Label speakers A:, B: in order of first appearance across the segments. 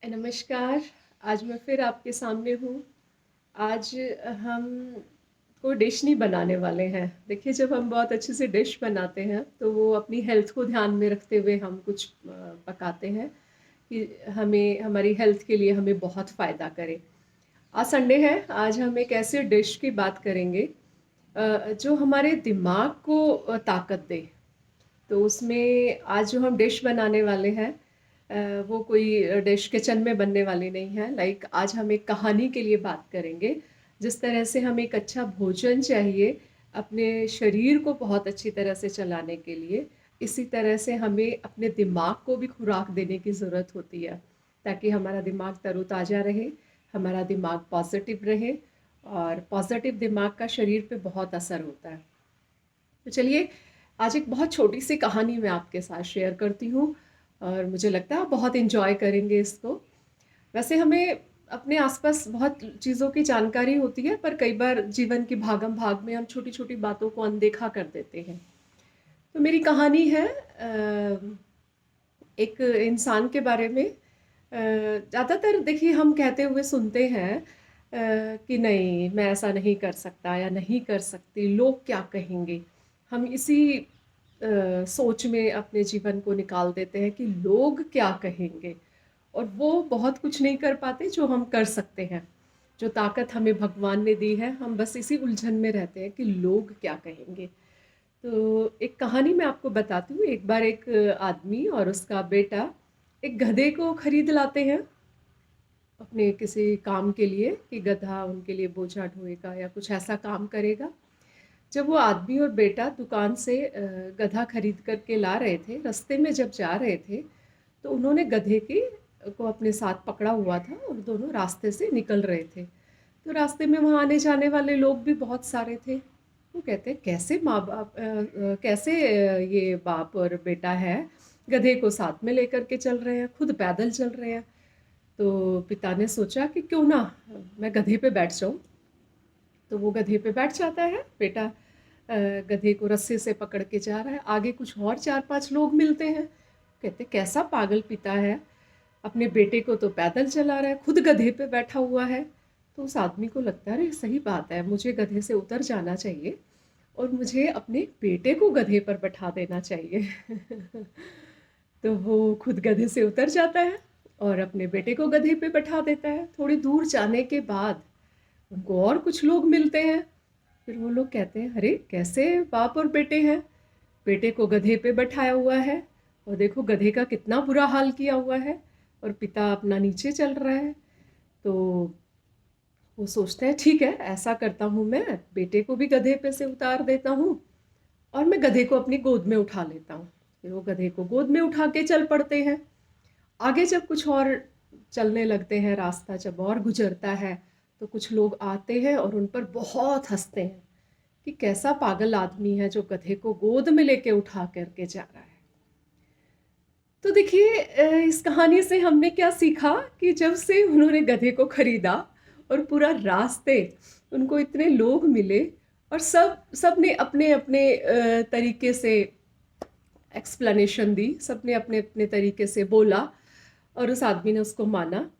A: नमस्कार, आज मैं फिर आपके सामने हूँ। आज हम कोई डिश नहीं बनाने वाले हैं। देखिए, जब हम बहुत अच्छे से डिश बनाते हैं, तो वो अपनी हेल्थ को ध्यान में रखते हुए हम कुछ पकाते हैं कि हमें हमारी हेल्थ के लिए हमें बहुत फ़ायदा करे। आज संडे है, आज हम एक ऐसे डिश की बात करेंगे जो हमारे दिमाग को ताकत दे। तो उसमें आज जो हम डिश बनाने वाले हैं वो कोई डिश किचन में बनने वाली नहीं है। लाइक आज हम एक कहानी के लिए बात करेंगे। जिस तरह से हमें एक अच्छा भोजन चाहिए अपने शरीर को बहुत अच्छी तरह से चलाने के लिए, इसी तरह से हमें अपने दिमाग को भी खुराक देने की ज़रूरत होती है, ताकि हमारा दिमाग तरोताज़ा रहे, हमारा दिमाग पॉजिटिव रहे। और पॉजिटिव दिमाग का शरीर पे बहुत असर होता है। तो चलिए, आज एक बहुत छोटी-सी कहानी मैं आपके साथ शेयर करती हूँ और मुझे लगता है आप बहुत एन्जॉय करेंगे इसको। वैसे हमें अपने आस-पास बहुत चीज़ों की जानकारी होती है, पर कई बार जीवन की भागम-भाग में हम छोटी-छोटी बातों को अनदेखा कर देते हैं। तो मेरी कहानी है एक इंसान के बारे में। ज़्यादातर देखिए हम कहते हुए सुनते हैं कि नहीं मैं ऐसा नहीं कर सकता या नहीं कर सकती, लोग क्या कहेंगे? हम इसी सोच में अपने जीवन को निकाल देते हैं कि लोग क्या कहेंगे? और वो बहुत कुछ नहीं कर पाते जो हम कर सकते हैं। जो ताकत हमें भगवान ने दी है, हम बस इसी उलझन में रहते हैं कि लोग क्या कहेंगे? तो एक कहानी मैं आपको बताती हूँ। एक बार एक आदमी और उसका बेटा एक गधे को खरीद लाते हैं अपने किसी काम के लिए कि गधा उनके लिए बोझा ढोएगा या कुछ ऐसा काम करेगा। जब वो आदमी और बेटा दुकान से गधा खरीद कर के ला रहे थे, रास्ते में जब जा रहे थे, तो उन्होंने गधे की को अपने साथ पकड़ा हुआ था और दोनों रास्ते से निकल रहे थे। तो रास्ते में वहाँ आने जाने वाले लोग भी बहुत सारे थे। वो कहते हैं कैसे माँ-बाप कैसे ये बाप और बेटा है, गधे को साथ में लेकर के चल रहे हैं, खुद पैदल चल रहे हैं। तो पिता ने सोचा कि क्यों ना मैं गधे पे बैठ जाऊँ। तो वो गधे पे बैठ जाता है। बेटा गधे को रस्से से पकड़ के जा रहा है। आगे कुछ और 4-5 लोग मिलते हैं। कहते कैसा पागल पिता है, अपने बेटे को तो पैदल चला रहा है, खुद गधे पे बैठा हुआ है। तो उस आदमी को लगता है अरे सही बात है, मुझे गधे से उतर जाना चाहिए और मुझे अपने बेटे को गधे पर बैठा देना चाहिए। तो वो खुद गधे से उतर जाता है और अपने बेटे को गधे पे बैठा देता है। थोड़ी दूर जाने के बाद उनको और कुछ लोग मिलते हैं। फिर वो लोग कहते हैं अरे कैसे बाप और बेटे हैं, बेटे को गधे पे बैठाया हुआ है और देखो गधे का कितना बुरा हाल किया हुआ है और पिता अपना नीचे चल रहा है। तो वो सोचते हैं ठीक है ऐसा करता हूँ, मैं बेटे को भी गधे पे से उतार देता हूँ और मैं गधे को अपनी गोद में उठा लेता हूँ। फिर वो गधे को गोद में उठा के चल पड़ते हैं। आगे जब कुछ और चलने लगते हैं, रास्ता जब और गुजरता है, तो कुछ लोग आते हैं और उन पर बहुत हंसते हैं कि कैसा पागल आदमी है जो गधे को गोद में लेके उठा करके जा रहा है। तो देखिए इस कहानी से हमने क्या सीखा कि जब से उन्होंने गधे को खरीदा और पूरा रास्ते उनको इतने लोग मिले और सब ने अपने-अपने तरीके से एक्सप्लेनेशन दी, सबने अपने-अपने तरीके से बोला और उस आदमी ने उसको माना।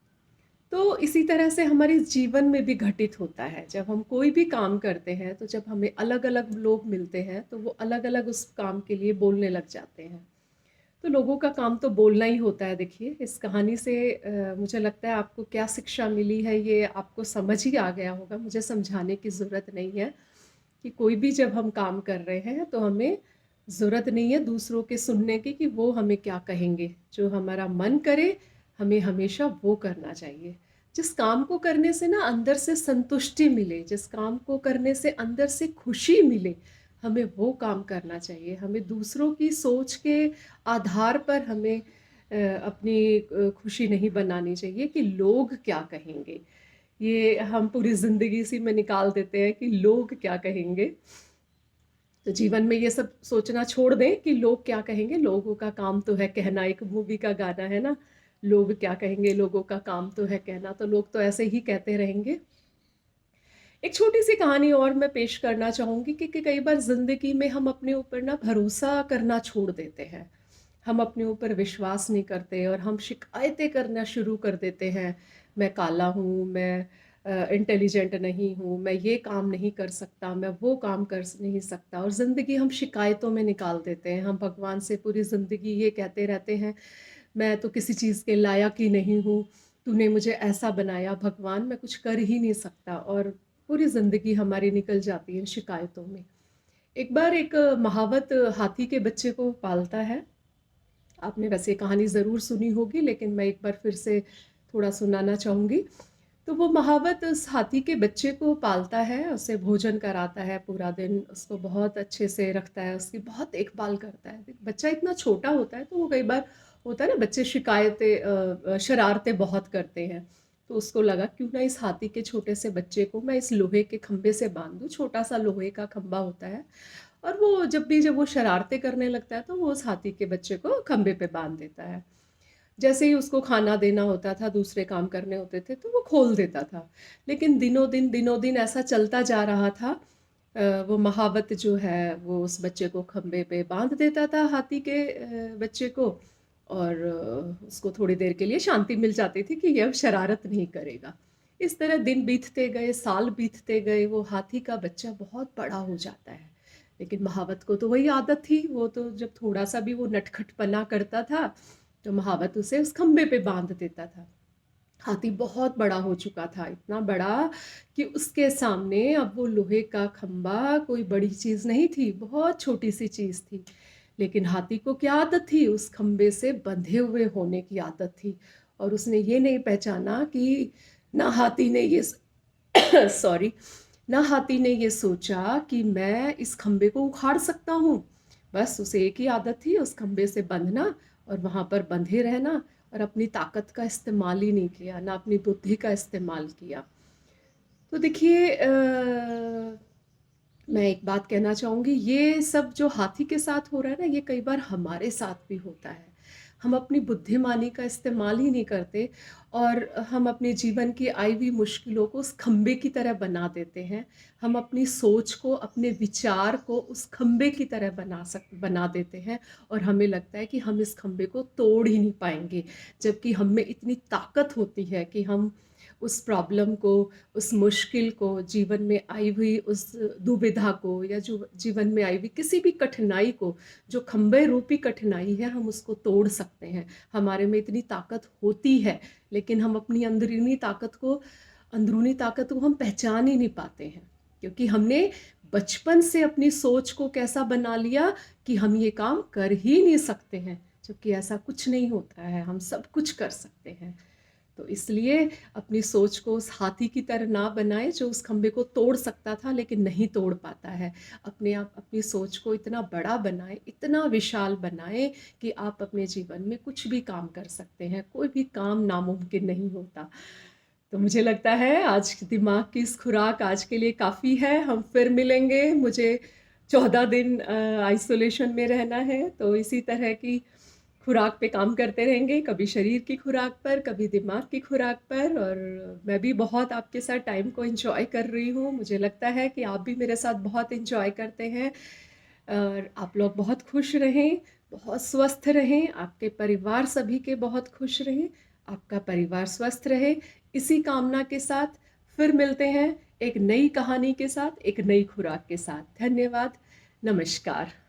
A: तो इसी तरह से हमारे जीवन में भी घटित होता है। जब हम कोई भी काम करते हैं, तो जब हमें अलग-अलग लोग मिलते हैं, तो वो अलग-अलग उस काम के लिए बोलने लग जाते हैं। तो लोगों का काम तो बोलना ही होता है। देखिए, इस कहानी से मुझे लगता है आपको क्या शिक्षा मिली है, ये आपको समझ ही आ गया होगा। मुझे समझाने की ज़रूरत नहीं है कि कोई भी जब हम काम कर रहे हैं, तो हमें ज़रूरत नहीं है दूसरों के सुनने की कि वो हमें क्या कहेंगे। जो हमारा मन करे, हमें हमेशा वो करना चाहिए। जिस काम को करने से ना अंदर से संतुष्टि मिले, जिस काम को करने से अंदर से खुशी मिले, हमें वो काम करना चाहिए। हमें दूसरों की सोच के आधार पर हमें अपनी खुशी नहीं बनानी चाहिए कि लोग क्या कहेंगे। ये हम पूरी ज़िंदगी इसी में निकाल देते हैं कि लोग क्या कहेंगे। तो जीवन में ये सब सोचना छोड़ दें कि लोग क्या कहेंगे, लोगों का काम तो है कहना। एक मूवी का गाना है ना, लोग क्या कहेंगे, लोगों का काम तो है कहना। तो लोग तो ऐसे ही कहते रहेंगे। एक छोटी-सी कहानी और मैं पेश करना चाहूँगी कि कई बार ज़िंदगी में हम अपने ऊपर ना भरोसा करना छोड़ देते हैं। हम अपने ऊपर विश्वास नहीं करते और हम शिकायतें करना शुरू कर देते हैं। मैं काला हूँ, मैं इंटेलिजेंट नहीं हूँ, मैं ये काम नहीं कर सकता, मैं वो काम कर नहीं सकता, और ज़िंदगी हम शिकायतों में निकाल देते हैं। हम भगवान से पूरी ज़िंदगी ये कहते रहते हैं, मैं तो किसी चीज़ के लायक ही नहीं हूँ, तूने मुझे ऐसा बनाया भगवान, मैं कुछ कर ही नहीं सकता, और पूरी ज़िंदगी हमारी निकल जाती है शिकायतों में। एक बार एक महावत हाथी के बच्चे को पालता है। आपने वैसे ये कहानी ज़रूर सुनी होगी, लेकिन मैं एक बार फिर से थोड़ा सुनाना चाहूँगी। तो वो महावत उस हाथी के बच्चे को पालता है, उसे भोजन कराता है पूरा दिन, उसको बहुत अच्छे से रखता है, उसकी बहुत देखभाल करता है। बच्चा इतना छोटा होता है तो वो कई बार होता है ना, बच्चे शरारतें बहुत करते हैं। तो उसको लगा क्यों ना इस हाथी के छोटे से बच्चे को मैं इस लोहे के खंभे से बांध दूँ। छोटा सा लोहे का खंभा होता है, और वो जब वो शरारतें करने लगता है तो वो उस हाथी के बच्चे को खंभे पे बांध देता है। जैसे ही उसको खाना देना होता था, दूसरे काम करने होते थे, तो वो खोल देता था। लेकिन दिनों दिन ऐसा चलता जा रहा था। वो महावत जो है वो उस बच्चे को खंभे पे बांध देता था, हाथी के बच्चे को, और उसको थोड़ी देर के लिए शांति मिल जाती थी कि ये अब शरारत नहीं करेगा। इस तरह दिन बीतते गए, साल बीतते गए, वो हाथी का बच्चा बहुत बड़ा हो जाता है। लेकिन महावत को तो वही आदत थी, वो तो जब थोड़ा-सा भी वो नटखटपना करता था, तो महावत उसे उस खंभे पे बांध देता था। हाथी बहुत बड़ा हो चुका था, इतना बड़ा कि उसके सामने अब वो लोहे का खंभा कोई बड़ी चीज़ नहीं थी, बहुत छोटी-सी चीज़ थी। लेकिन हाथी को क्या आदत थी? उस खंभे से बंधे हुए होने की आदत थी, और उसने ये नहीं पहचाना कि ना हाथी ने ये सॉरी ना हाथी ने ये सोचा कि मैं इस खंभे को उखाड़ सकता हूँ। बस उसे एक ही आदत थी, उस खंभे से बंधना और वहाँ पर बंधे रहना, और अपनी ताकत का इस्तेमाल ही नहीं किया, ना अपनी बुद्धि का इस्तेमाल किया। तो देखिए, मैं एक बात कहना चाहूँगी, ये सब जो हाथी के साथ हो रहा है ना, ये कई बार हमारे साथ भी होता है। हम अपनी बुद्धिमानी का इस्तेमाल ही नहीं करते, और हम अपने जीवन की आई हुई मुश्किलों को उस खंबे की तरह बना देते हैं। हम अपनी सोच को, अपने विचार को उस खंबे की तरह बना देते हैं, और हमें लगता है कि हम इस खंबे को तोड़ ही नहीं पाएँगे। जबकि हम में इतनी ताकत होती है कि हम उस प्रॉब्लम को, उस मुश्किल को, जीवन में आई हुई उस दुविधा को, या जो जीवन में आई हुई किसी भी कठिनाई को, जो खंबे रूपी कठिनाई है, हम उसको तोड़ सकते हैं। हमारे में इतनी ताकत होती है, लेकिन हम अपनी अंदरूनी ताकत को हम पहचान ही नहीं पाते हैं, क्योंकि हमने बचपन से अपनी सोच को कैसा बना लिया कि हम ये काम कर ही नहीं सकते हैं, जबकि ऐसा कुछ नहीं होता है, हम सब कुछ कर सकते हैं। तो इसलिए अपनी सोच को उस हाथी की तरह ना बनाएं, जो उस खंबे को तोड़ सकता था लेकिन नहीं तोड़ पाता है। अपनी सोच को इतना बड़ा बनाएं, इतना विशाल बनाएं कि आप अपने जीवन में कुछ भी काम कर सकते हैं, कोई भी काम नामुमकिन नहीं होता। तो मुझे लगता है आज दिमाग की इस खुराक आज के लिए काफ़ी है। हम फिर मिलेंगे। मुझे 14 दिन आइसोलेशन में रहना है, तो इसी तरह की खुराक पे काम करते रहेंगे, कभी शरीर की खुराक पर, कभी दिमाग की खुराक पर। और मैं भी बहुत आपके साथ टाइम को एंजॉय कर रही हूँ। मुझे लगता है कि आप भी मेरे साथ बहुत एंजॉय करते हैं, और आप लोग बहुत खुश रहें, बहुत स्वस्थ रहें, आपके परिवार सभी के बहुत खुश रहें, आपका परिवार स्वस्थ रहे। इसी कामना के साथ फिर मिलते हैं एक नई कहानी के साथ, एक नई खुराक के साथ। धन्यवाद। नमस्कार।